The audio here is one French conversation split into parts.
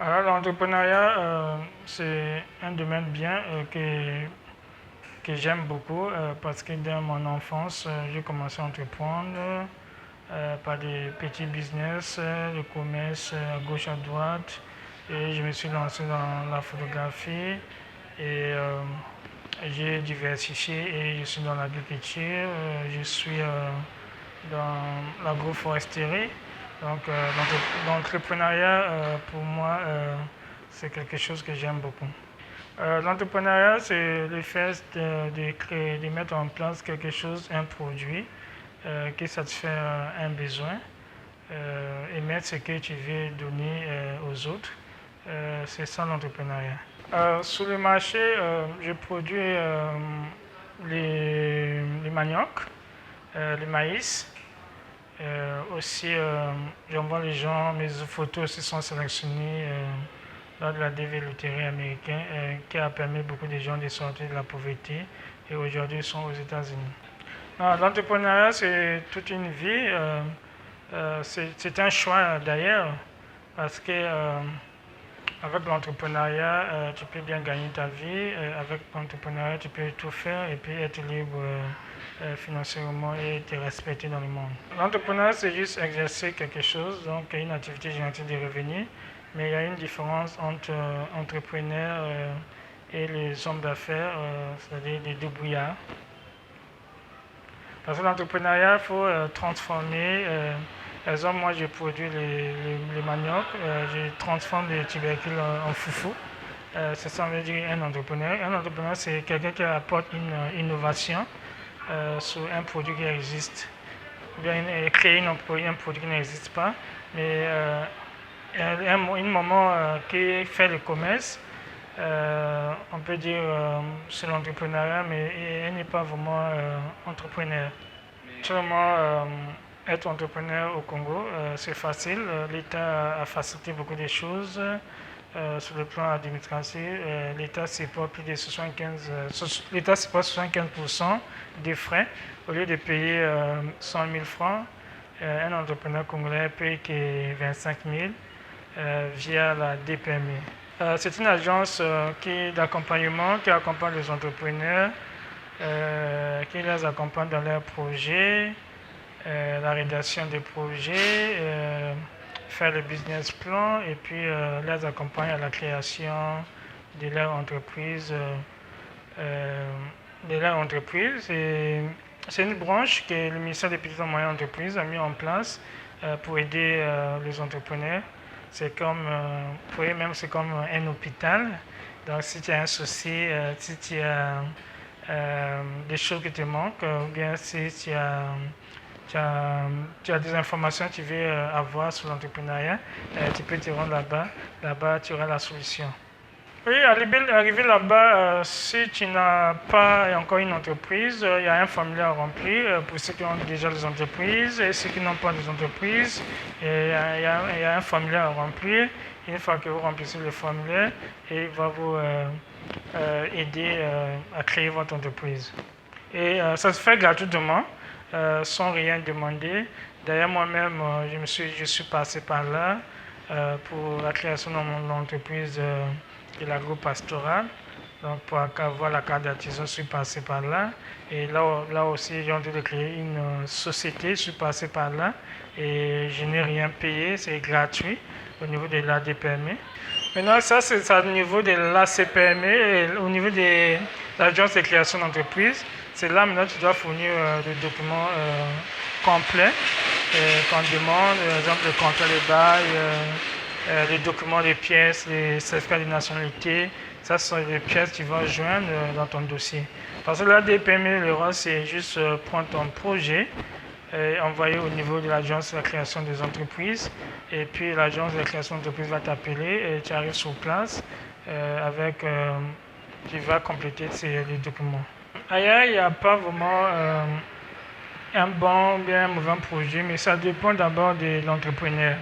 Alors, l'entrepreneuriat, c'est un domaine bien que j'aime beaucoup parce que dans mon enfance, j'ai commencé à entreprendre par des petits business, le commerce à gauche, à droite. Et je me suis lancé dans la photographie et j'ai diversifié et je suis dans l'agriculture, je suis dans l'agroforesterie. Donc, l'entrepreneuriat, pour moi, c'est quelque chose que j'aime beaucoup. L'entrepreneuriat, c'est le fait de créer, de mettre en place quelque chose, un produit qui satisfait un besoin et mettre ce que tu veux donner aux autres. C'est ça l'entrepreneuriat. Sur le marché, je produis les maniocs, le maïs. Aussi, j'envoie les gens, mes photos aussi sont sélectionnées lors de la DV loterie américaine qui a permis beaucoup de gens de sortir de la pauvreté et aujourd'hui ils sont aux États-Unis. L'entrepreneuriat, c'est toute une vie. C'est un choix d'ailleurs parce que avec l'entrepreneuriat, tu peux bien gagner ta vie. Avec l'entrepreneuriat, tu peux tout faire et puis être libre financièrement et te respecter dans le monde. L'entrepreneuriat, c'est juste exercer quelque chose, donc une activité génératrice de revenus. Mais il y a une différence entre entrepreneurs et les hommes d'affaires, c'est-à-dire les débrouillards. Parce que l'entrepreneuriat, il faut transformer. Par exemple, moi, je produis les maniocs, je transforme les tubercules en foufou. C'est ça, on veut dire un entrepreneur. Un entrepreneur, c'est quelqu'un qui apporte une innovation sur un produit qui existe. Ou bien créer un produit qui n'existe pas. Mais un moment qui fait le commerce, on peut dire c'est l'entrepreneuriat, mais elle n'est pas vraiment entrepreneur. Actuellement, être entrepreneur au Congo, c'est facile. L'État a facilité beaucoup de choses sur le plan administratif. L'État supporte plus de 75% des frais. Au lieu de payer 100 000 francs, un entrepreneur congolais paye que 25 000 via la DPME. C'est une agence d'accompagnement qui accompagne les entrepreneurs, qui les accompagne dans leurs projets, la rédaction des projets, faire le business plan et puis les accompagne à la création de leur entreprise. C'est une branche que le ministère des Petites et Moyennes Entreprises a mis en place pour aider les entrepreneurs. C'est comme, c'est comme un hôpital. Donc, si tu as un souci, si tu as des choses qui te manquent, ou bien si tu as des informations que tu veux avoir sur l'entrepreneuriat, tu peux te rendre là-bas. Là-bas, tu auras la solution. Oui, arrivé là-bas, si tu n'as pas encore une entreprise, il y a un formulaire à remplir pour ceux qui ont déjà des entreprises et ceux qui n'ont pas des entreprises. Il y a un formulaire à remplir. Une fois que vous remplissez le formulaire, il va vous aider à créer votre entreprise. Et ça se fait gratuitement, sans rien demander. D'ailleurs, moi-même, je suis passé par là pour la création de mon entreprise de l'agro-pastoral. Donc, pour avoir la carte d'artisan, je suis passé par là. Et là aussi, j'ai envie de créer une société, je suis passé par là. Et je n'ai rien payé, c'est gratuit au niveau de l'ADPME. Maintenant, ça, c'est au niveau de l'ACPME et au niveau de l'Agence de création d'entreprise. C'est là, maintenant, tu dois fournir des documents complets qu'on demande, par exemple, le contrat de bail, les documents, les pièces, les certificats de nationalité. Ça, ce sont les pièces que tu vas joindre dans ton dossier. Parce que l'ADPME, le rôle, c'est juste prendre ton projet et envoyer au niveau de l'agence de la création des entreprises. Et puis, l'agence de la création d'entreprises va t'appeler et tu arrives sur place tu vas compléter les documents. Ailleurs, il n'y a pas vraiment un bon ou bien un mauvais projet, mais ça dépend d'abord de l'entrepreneur.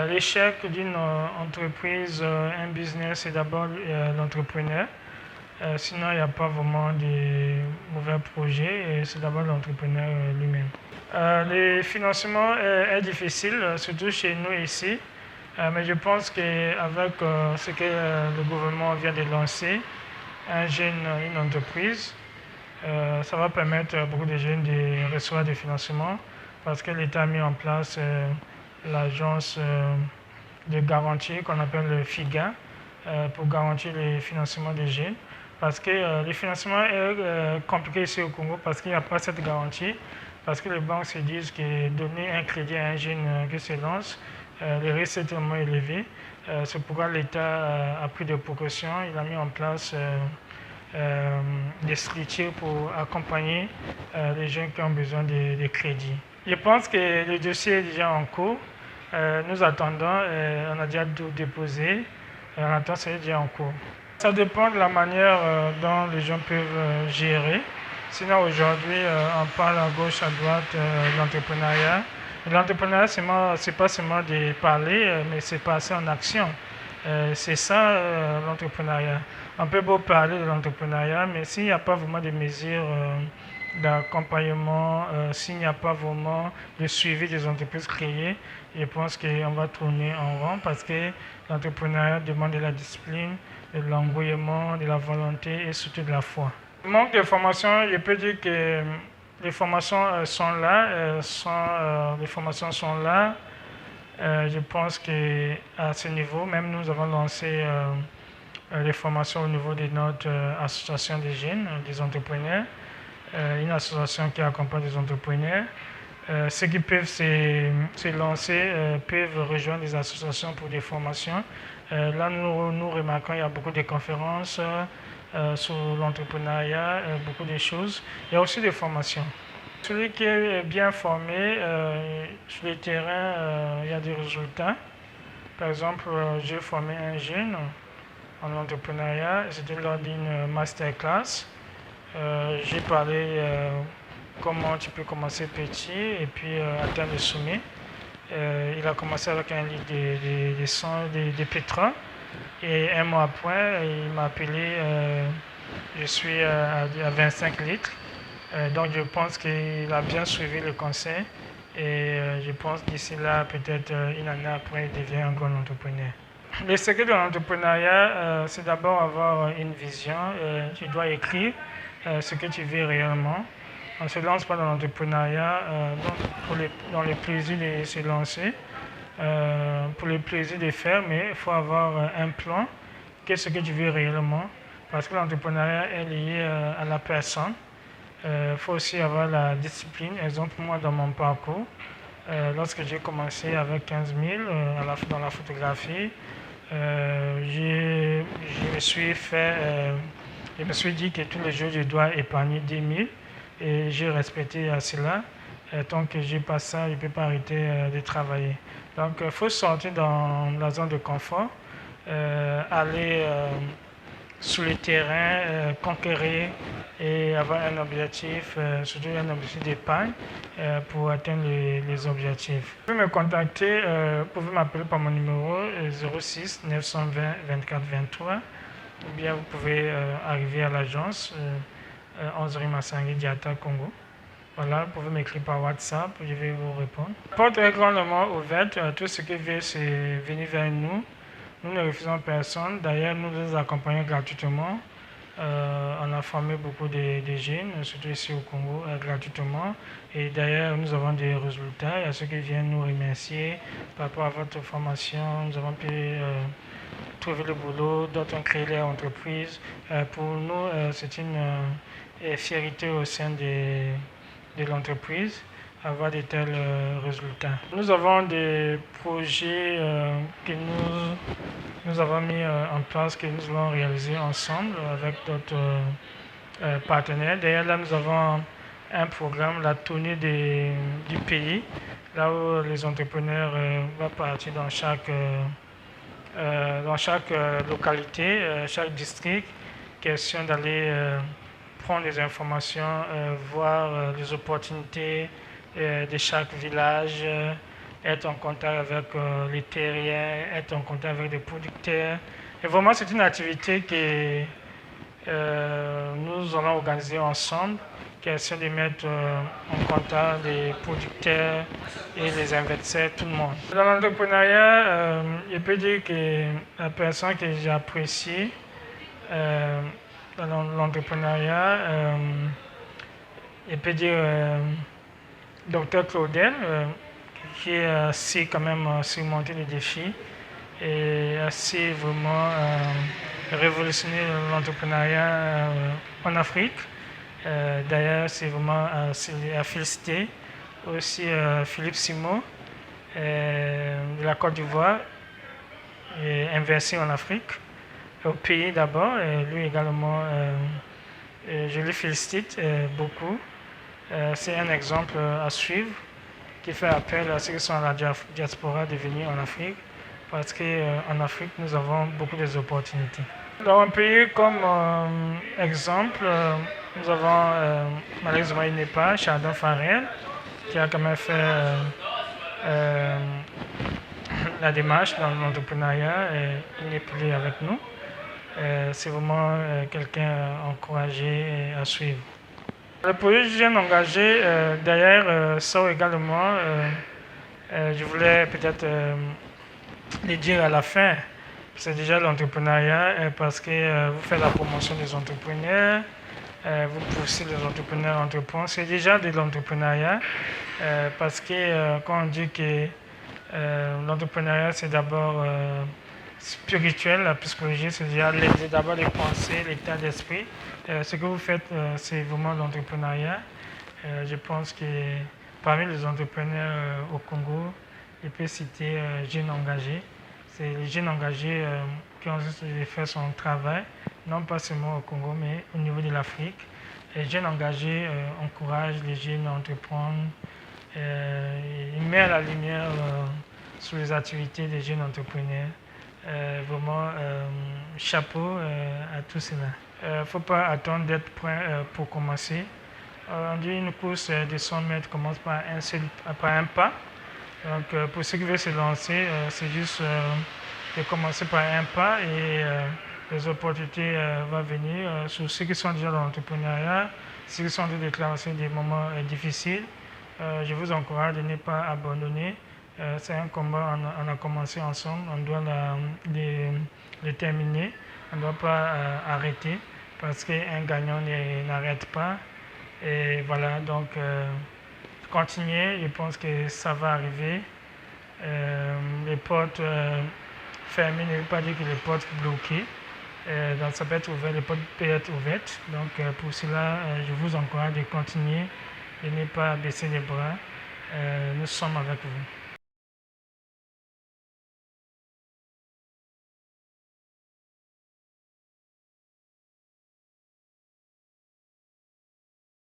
L'échec d'une entreprise, un business, c'est d'abord l'entrepreneur. Sinon, il n'y a pas vraiment de mauvais projets, et c'est d'abord l'entrepreneur lui-même. Le financement est difficile, surtout chez nous ici. Mais je pense qu'avec ce que le gouvernement vient de lancer, un jeune, une entreprise, ça va permettre à beaucoup de jeunes de recevoir des financements parce que l'État a mis en place l'agence de garantie qu'on appelle le FIGA pour garantir les financements des jeunes. Parce que le financement est compliqué ici au Congo parce qu'il n'y a pas cette garantie. Parce que les banques se disent que donner un crédit à un jeune qui se lance, le risque est tellement élevé. C'est pourquoi l'État a pris des précautions. Il a mis en place des structures pour accompagner les jeunes qui ont besoin de crédits. Je pense que le dossier est déjà en cours. Nous attendons, on a déjà tout déposé. On attend, c'est déjà en cours. Ça dépend de la manière dont les gens peuvent gérer. Sinon, aujourd'hui, on parle à gauche, à droite de l'entrepreneuriat. L'entrepreneuriat, ce n'est pas seulement de parler, mais c'est passer en action. C'est ça l'entrepreneuriat. On peut beau parler de l'entrepreneuriat, mais s'il n'y a pas vraiment de mesures d'accompagnement, s'il n'y a pas vraiment de suivi des entreprises créées, je pense qu'on va tourner en rond parce que l'entrepreneuriat demande de la discipline, de l'engouement, de la volonté et surtout de la foi. Le manque de formation, je peux dire que les formations sont là, les formations sont là. Je pense qu'à ce niveau, même nous avons lancé les formations au niveau de notre association des jeunes, des entrepreneurs, une association qui accompagne les entrepreneurs. Ceux qui peuvent se lancer peuvent rejoindre les associations pour des formations. Là, nous remarquons qu'il y a beaucoup de conférences sur l'entrepreneuriat, beaucoup de choses. Il y a aussi des formations. Celui qui est bien formé, sur le terrain, il y a des résultats. Par exemple, j'ai formé un jeune en entrepreneuriat, c'était lors d'une masterclass. J'ai parlé comment tu peux commencer petit et puis atteindre le sommet. Il a commencé avec un litre de pétrole et un mois après, il m'a appelé, je suis à 25 litres. Donc je pense qu'il a bien suivi le conseil et je pense d'ici là, peut-être une année après, il devient un grand entrepreneur. Le secret de l'entrepreneuriat, c'est d'abord avoir une vision. Tu dois écrire ce que tu veux réellement. On ne se lance pas dans l'entrepreneuriat dans le plaisir de se lancer, pour le plaisir de faire, mais il faut avoir un plan. Qu'est-ce que tu veux réellement? Parce que l'entrepreneuriat est lié à la personne. Il faut aussi avoir la discipline. Exemple, moi, dans mon parcours, lorsque j'ai commencé avec 15 000 dans la photographie, je me suis dit que tous les jours, je dois épargner 10 000 et j'ai respecté cela. Tant que je n'ai pas ça, je ne peux pas arrêter de travailler. Donc, il faut sortir dans la zone de confort, aller sur le terrain, conquérir et avoir un objectif, surtout un objectif d'épargne pour atteindre les objectifs. Vous pouvez me contacter, vous pouvez m'appeler par mon numéro 06 920 24 23 ou bien vous pouvez arriver à l'agence 11 rue Massangi, Diata, Congo. Voilà, vous pouvez m'écrire par WhatsApp, je vais vous répondre. La porte est grandement ouverte, tout ce qui veut, c'est venir vers nous. Nous ne refusons personne. D'ailleurs, nous les accompagnons gratuitement. On a formé beaucoup de jeunes, surtout ici au Congo, gratuitement. Et d'ailleurs, nous avons des résultats. Il y a ceux qui viennent nous remercier par rapport à votre formation. Nous avons pu trouver le boulot, d'autres ont créé leur entreprise. Pour nous, c'est une fierté au sein de l'entreprise avoir de tels résultats. Nous avons des projets que nous avons mis en place, que nous allons réaliser ensemble avec d'autres partenaires. D'ailleurs, là, nous avons un programme, la tournée du pays, là où les entrepreneurs vont partir dans chaque localité, chaque district, question d'aller prendre des informations, voir les opportunités de chaque village, être en contact avec les terriens, être en contact avec des producteurs. Et vraiment, c'est une activité que nous allons organiser ensemble qui essaie de mettre en contact les producteurs et les investisseurs, tout le monde. Dans l'entrepreneuriat, je peux dire que la personne que j'apprécie dans l'entrepreneuriat, je peux dire Dr Claudel, qui a su quand même surmonter les défis et a su vraiment révolutionner l'entrepreneuriat en Afrique. D'ailleurs, c'est vraiment à féliciter. Aussi Philippe Simon de la Côte d'Ivoire, investi en Afrique, au pays d'abord, et lui également, je le félicite beaucoup. C'est un exemple à suivre qui fait appel à ceux qui sont à la diaspora de venir en Afrique, parce qu'en Afrique, nous avons beaucoup d'opportunités. Dans un pays comme exemple, nous avons, malheureusement il n'est pas, Chardon Farrell, qui a quand même fait la démarche dans l'entrepreneuriat et il n'est plus avec nous. C'est vraiment quelqu'un encouragé à suivre. Le projet Jeunes engagés, d'ailleurs, sort également, je voulais peut-être le dire à la fin, c'est déjà l'entrepreneuriat parce que vous faites la promotion des entrepreneurs, vous poussez les entrepreneurs à entreprendre, c'est déjà de l'entrepreneuriat parce que quand on dit que l'entrepreneuriat c'est d'abord spirituel, la psychologie c'est déjà d'abord les pensées, l'état d'esprit. Ce que vous faites c'est vraiment l'entrepreneuriat. Je pense que parmi les entrepreneurs au Congo, je peux citer Jeunes engagés. C'est les jeunes engagés qui ont fait son travail, non pas seulement au Congo, mais au niveau de l'Afrique. Les jeunes engagés encouragent les jeunes à entreprendre. Ils mettent la lumière sur les activités des jeunes entrepreneurs. Vraiment, chapeau à tout cela. Il ne faut pas attendre d'être prêt pour commencer. On dit une course de 100 mètres commence par un pas. Donc, pour ceux qui veulent se lancer, c'est juste de commencer par un pas et les opportunités vont venir. Sur ceux qui sont déjà dans l'entrepreneuriat, ceux qui sont déjà déclenchés des moments difficiles, je vous encourage de ne pas abandonner. C'est un combat, on a commencé ensemble, on doit le terminer, on ne doit pas arrêter parce qu'un gagnant n'arrête pas. Et voilà, donc continuez, je pense que ça va arriver. Les portes fermées ne veut pas dire que les portes bloquées. Donc ça peut être ouvert, les portes peuvent être ouvertes. Donc pour cela, je vous encourage de continuer, de ne pas baisser les bras. Nous sommes avec vous.